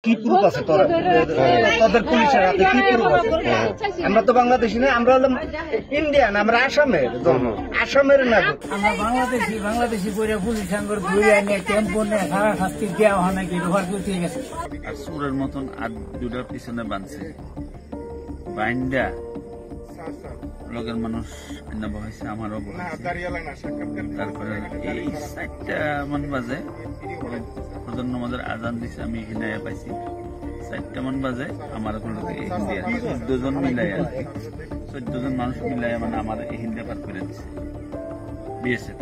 কি প্রুফ আছে তোদের পুলিশের হাতে কি প্রুফ আছে? আমরা তো বাংলাদেশি না, আমরা হলাম ইন্ডিয়ান, আমরা আসামের নাগরিক। আমরা বাংলাদেশি করে পুলিশ আঙ্গর ঘুরে নিয়ে টেম্পো নিয়ে সারা শাস্তি দেওয়া হয় নাকি রোহার করতে গেছে। আর সুরের মতন আর দুটার পিছনে বাঁধছে বাইন্ডা লোকের মানুষ বহাইছে, আমারও তারপরে এই 4টা মন বাজে প্রধান আমাদের আজান দিছে, আমি হিনায়া পাইছি 4টা মন বাজে আমার ইন্ডিয়া 14 জন মিলাই আর কি 14 জন মানুষ মিলাই মানে আমার এই হিন্দে পার করে দিচ্ছে বিএসএফ।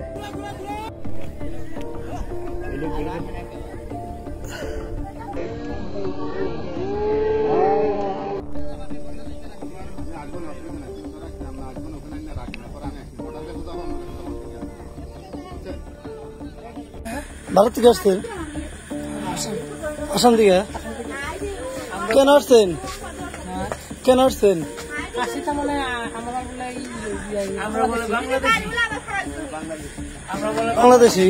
ভারত থেকে আসছেন? আসাম থেকে? কেন আসছেন? কেন আসছেন? বাংলাদেশি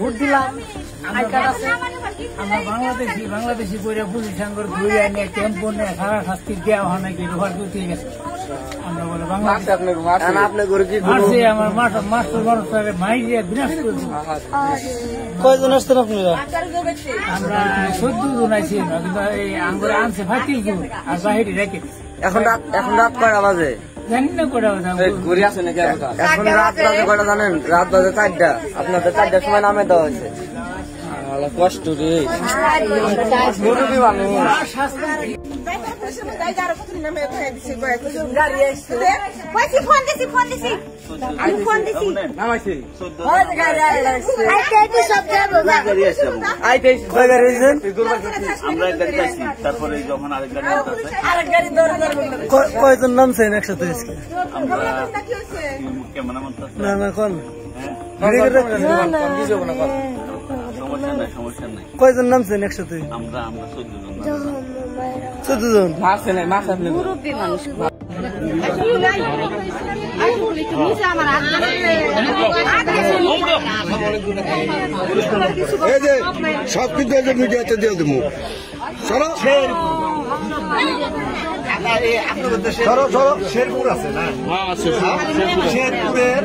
ভোট দিলাম, আমরা বাংলাদেশি করে পুলিশ আঙ্গর ঘুরে নিয়ে টেম্পো নিয়ে সারা শাস্তি দেওয়া হয় নাকি রোহার করতে গেছে। আমরা বলে বাংলাদেশ আমার মাস্টার মানুষের মাইরিয়া বিনাশ করছি। কয়জন আসছেন আপনারা? আমরা 14 জন আছি, কিন্তু এই আঙ্গুরে আনছে 25 জন আর বাহিরে রেখে। এখন রাত কয়টা বাজে জানি না কটা ঘুরে আসে নাকি? এখন রাত বাজে কয়টা জানেন? রাত বাজে 4টা। আপনাদের 4টার সময় নামে দেওয়া হয়েছে। কষ্ট রে গরুবি মানুষ। তারপরে যখন কয়জন নামছেন একসাথে? না না কোন সমস্যা নাই। কয়জন নামছেন একসাথে? আমরা 14 জন। সব কিন্তু মিডিয়াতে দিয়ে দেবো। শেরপুর আছে না? শেরপুরের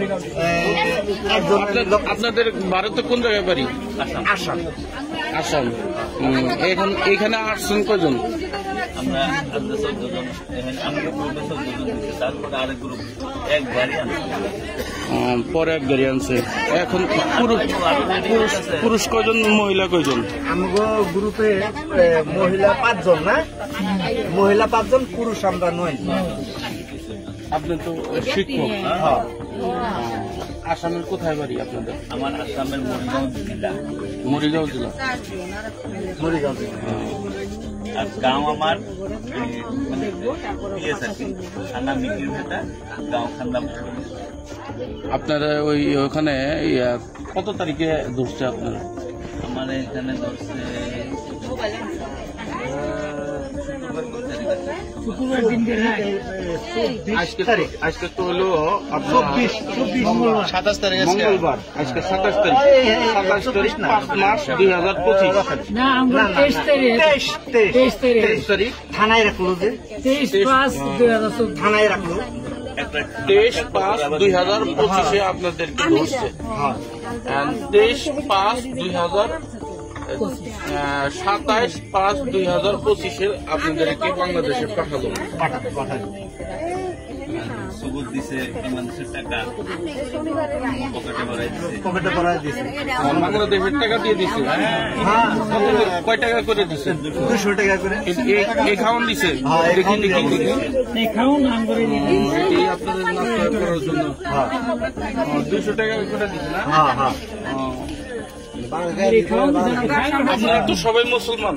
আপনাদের ভারতে কোন জায়গায় বাড়ি? আসাম। আসাম। এখানে আসছেন কজন? আমরা 14 জন, তারপরে আরেক গ্রুপ এক গাড়ি পরে এক গাড়ি আনছে। এখন পুরুষ কজন, মহিলা কজন? আমগো গ্রুপে মহিলা 5 জন না? মহিলা 5 জন, পুরুষ আমরা 9 জন। আপনি তো শিক্ষক। আসামের কোথায় বাড়ি আপনাদের? আমার আসামের মরিগাঁও জেলা। মরিগাঁও জেলা। আর গাঁও আমার থানা মিকির ভেটা, গাঁও খান্দা। আপনারা ওখানে কত তারিখে ধরছে আপনারা? আমার এখানে ধরছে আজকে তো হলো 27 তারিখ, মঙ্গলবার। আজকে 27 তারিখ। 27 তারিখ 5 মাস 2025। না, আমরা 23 তারিখ থানায় রাখলো যে 23/5/2024 থানায় রাখলো। 23/5/2025 আপনাদেরকে ধরছে। 27/5/2025 আপনাদেরকে বাংলাদেশে পাঠালো। সবুজ দিছে মানুষের টাকা পকেটে ভরাই দিছে। বাংলাদেশের টাকা দিয়ে দিছে। কয় টাকা করে দিছে? 200 টাকা করে। এই খাওয়ান দিছে? দেখি এই খাউন আঙ্গুরে এটি আপনাদের নাস্তা করার জন্য 200 টাকা করে দিছে না? আপনারা তো সবাই মুসলমান।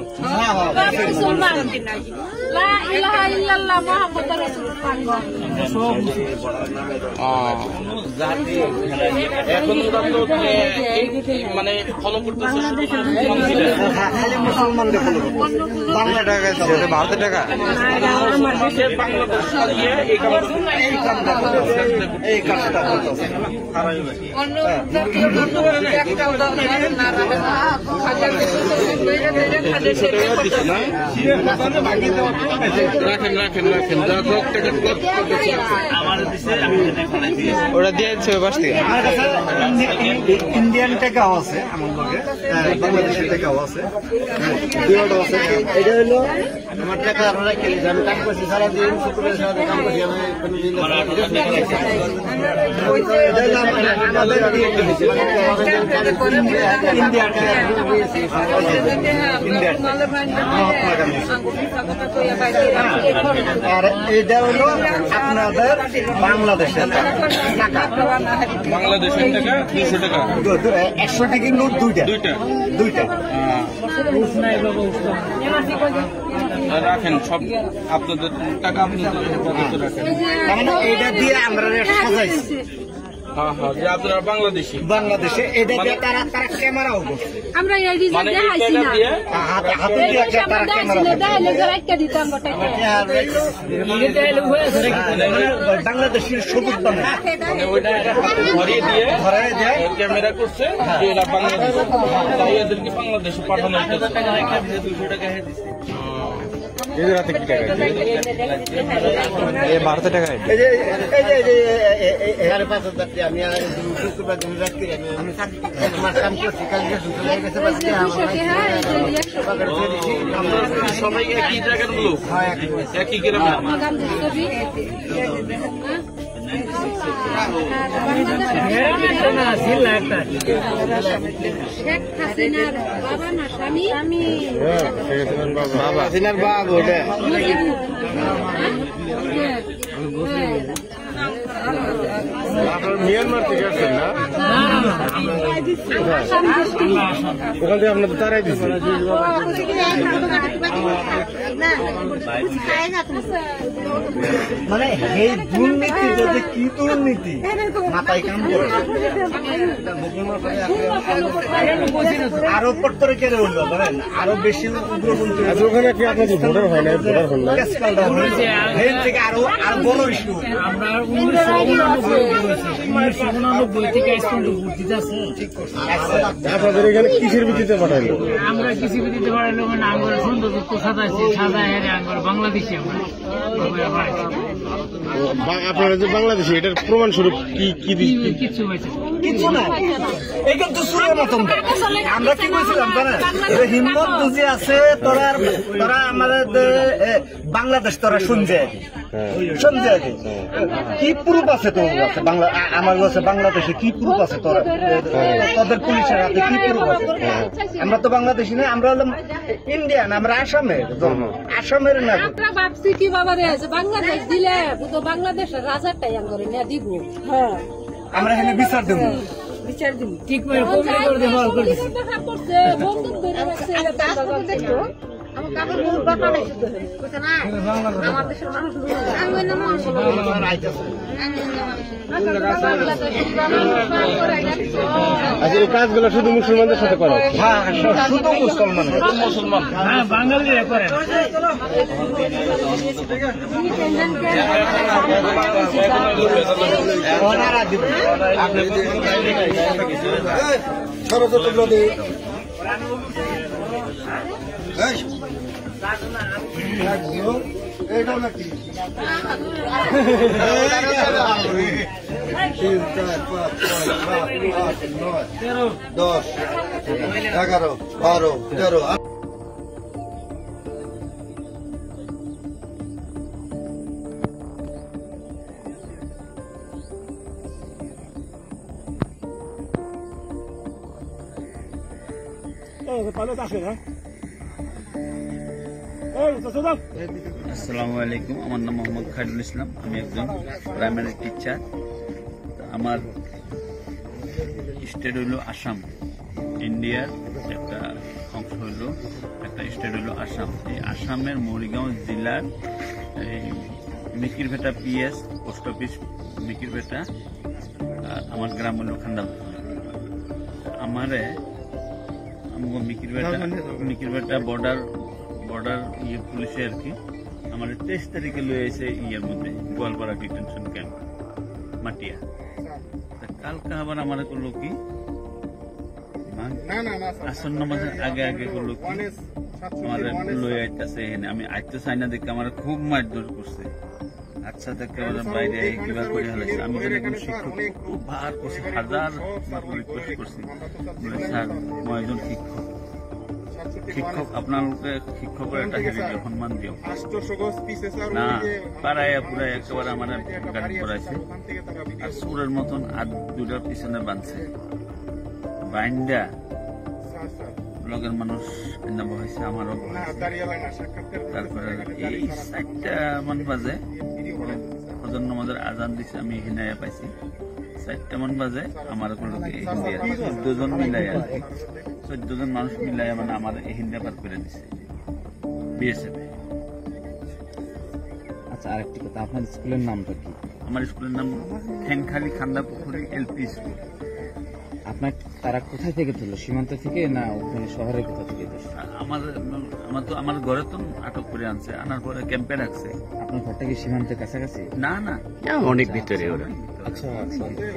এখন ওরা তো মানে ফলো করতেছে খালি মুসলমানদের ফলো করতেছে। বাংলা টাকা ভারতের টাকা বাংলাদেশ এই কাজটা করতেছে। দিচ্ছি না রাখেন রাখেন রাখেন যা হোক টাকা ওরা দিয়েছে ওই পাশ থেকে আমার কাছে ইন্ডিয়ান টাকাও আছে আমার লগে, বাংলাদেশের টাকাও আছে, দুটো আছে। এটা হলো আমার টাকা, আপনারা কি আমি কাম করছি সারাদিন, শুক্রবার সারাদিন কাম করছি আমি, এটা হলো আমাদের ইন্ডিয়ান টাকা, আর এটা হলো আপনাদের বাংলাদেশের টাকা। বাংলাদেশের টাকা 200 টাকা 100 টাকার নোট দুইটা দুইটা। রাখেন সব আপনাদের টাকা আপনাদের পকেটে রাখেন। তার মানে এটা দিয়ে আমরা সাজাইছি হ্যাঁ হ্যাঁ, যে আপনারা বাংলাদেশি বাংলাদেশে, এটা দিয়ে তারা ক্যামেরাও করছে, আমরা এই রিজন মানে এই দেখাইছি টাকা না, দিয়ে হাতে দিয়ে তারা ক্যামেরা দেখাইলে রাখতে দিতাম গোটা বাংলাদেশের সবুজ বাংলা মানে ওইটা ধরিয়ে দিয়ে ধরায় দেয়। ক্যামেরা করছে যে এরা বাংলাদেশ, তাই এদেরকে বাংলাদেশে পাঠানো হচ্ছে। ভারতের টাকা এই যে 5,000 টাকা আমি শুক্রবার দিন রাখতে আমি আমার কাম করছি, কাল চলে গেছে, সবাই একই জায়গার লোক, একই গ্রামের। শেখ হাসিনার বাবা না স্বামী, বাবা সিনার বাবু ওটা মিয়ানমার থেকে আসছেন না? ওখান থেকে আপনাদের তারাই দিচ্ছে। মানে এই দুর্নীতি যদি কি দুর্নীতি মাথায় কাম করে, আরো পত্তরে কেড়ে উঠলো বলেন, আরো বেশি উগ্রপন্থী। ওখানে কি আপনাদের ভোটার হয় না? ভোটার হল না থেকে আরো আর বড় ইস্যু। আমরা 1989 থেকে ভর্তিতে আছে। আপনাদের এখানে কিসের ভিত্তিতে পাঠাইলো? আমরা কিছু দিতে পারলো মানে আমরা সৌন্দর্য সাজাইছি, সাজাই আমরা বাংলাদেশি, আমরা আপনারা যে বাংলাদেশি, এটার প্রমাণ স্বরূপ কি কি কিছু হয়েছে কিছু না, এটা তো সুরের মতন। আমরা কি বলছিলাম জানেন, হিম্মত বুঝে আছে তোরা আমাদের বাংলাদেশ তোরা শুনছে শুনছে কি প্রুফ আছে তোর কাছে? বাংলা আমার কাছে বাংলাদেশে কি প্রুফ আছে? তোদের পুলিশের হাতে কি প্রুফ আছে? আমরা তো বাংলাদেশি না, আমরা হলাম ইন্ডিয়ান, আমরা আসামের জন্ম, আসামের না। আমরা ভাবছি কি বাবা রে বাংলাদেশ দিলে তো বাংলাদেশের রাজারটাই করে নিয়ে দিব, হ্যাঁ আমরা এখানে বিচার দেবো, বিচার দিব ঠিক করে কমে করে দেওয়া করে দেখা করছে, বন্দুক ধরে রাখছে, দেখো আমার কাপড় বহুত বাঁকা নাই, শুদ্ধ হয়ে কইছে না আমার দেশের মানুষ আমি না মানুষ আচ্ছা, এই কাজগুলো শুধু মুসলমানদের সাথে করা? হ্যাঁ, শুধু মুসলমান। হ্যাঁ বাঙালিরা করে। এইটাও নাকি 3, 4, 5, 6, 7, 8, 9, 10, 11, 12, 13। আসসালামু আলাইকুম, আমার নাম মোহাম্মদ খায়রুল ইসলাম, আমি একজন প্রাইমারি টিচার। আমার স্টেট হইল আসাম, ইন্ডিয়ার একটা অংশ হইল, একটা স্টেট হইল আসাম। এই আসামের মরিগাঁও জেলার এই Mikirbheta PS post office Mikirbheta, আর আমার গ্রাম হইল খান্ডাল। আমারে মিকিরভেটা বর্ডার পুলিশে আর কি আমার 23 তারিখে লয়ে এসে ইয়ের মধ্যে গোয়ালপাড়া ডিটেনশন ক্যাম্প মাটিয়া। কালকে আবার আমার করলো কি আসর নামাজের আগে আগে গুলো কি আমার লই আইতাছে এখানে আমি আইতে চাই না দেখে আমার খুব মারধর করছে। আচ্ছা দেখে আমার বাইরে কিবা করে হলেছে। আমি যেন একজন শিক্ষক খুব ভার করছি, হাজার রিকোয়েস্ট করছি, স্যার 9 জন শিক্ষক আপনাকে শিক্ষকের একটা হেভি সম্মান দিও না। পাড়ায় পুরাই একেবারে আমার গাড়ি করাইছে আর সুরের মতন আর দুটার পিছনে বাঁধছে বাইন্ডা লগের মানুষ বহাইছে, আমারও তারপরে এই 4টা মান বাজে ফজর নামাজের আজান দিছে, আমি এখানে পাইছি 4টা মান বাজে আমার 14 জন মিলাই 14 জন মানুষ মিলাই মানে আমার এখানে পার করে দিছে বিএসএফ। আচ্ছা, আরেকটি কথা, আপনার স্কুলের নামটা কি? আমার স্কুলের নাম ঠেংখালি খান্দা পুকুরি এলপি স্কুল। আপনার তারা কোথায় থেকে তুললো, সীমান্ত থেকে না ওখানে শহরের কোথা থেকে? আমার ঘরে তো আটক করে আনছে, আনার পরে ক্যাম্পে রাখছে। আপনার ঘরটা কি সীমান্তের কাছাকাছি? না না, অনেক ভিতরে ওরা। আচ্ছা,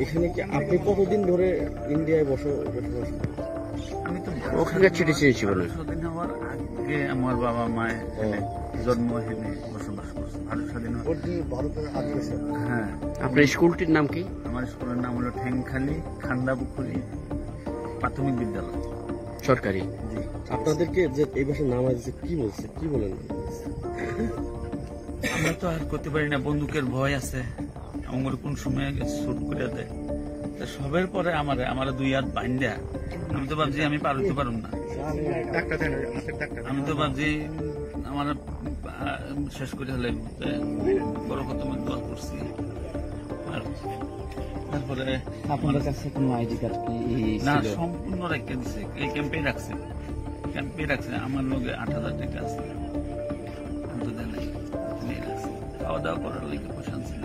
এখানে কি আপনি কতদিন ধরে ইন্ডিয়ায় বসবাস? আমি তো ওখানে ছিটেছি জীবনে 12 দিন হওয়ার আগে আমার বাবা মায়ের জন্ম এখানে বসবাস করছে। ভারত স্বাধীন হ্যাঁ। আপনার স্কুলটির নাম কি? আমার স্কুলের নাম হলো ঠেংখালি খান্দা পুকুরি প্রাথমিক বিদ্যালয়, সরকারি। আপনাদেরকে যে এই ভাষার নাম আছে কি বলছে, কি বলেন? আমরা তো আর করতে পারি না, বন্দুকের ভয় আছে, আমার কোন সময় শুট করে দেয়। সবের পরে আমার 2 হাত বাইন্দা আমি তো ভাবছি আমি পার হইতে পারুম না। আমি তো ভাবছি আমার শেষ করে হলে বড় খতমের দোয়া করছি। আর তারপরে আপনার কাছে কোনো আইডি কার্ড কি না, সম্পূর্ণ রেখে দিচ্ছে, এই ক্যাম্পে রাখছে। আমার লোকে 8000 টাকা আছে, খাওয়া দাওয়া করার লাগে পয়সা ছিল,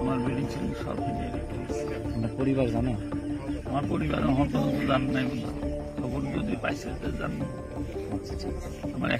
আমার বেডি ছিল সব নিয়ে রেখে দিচ্ছে। আপনার পরিবার জানে? আমার পরিবার এখন পর্যন্ত জান নাই, খবর যদি পাইছে জান। আচ্ছা, আমার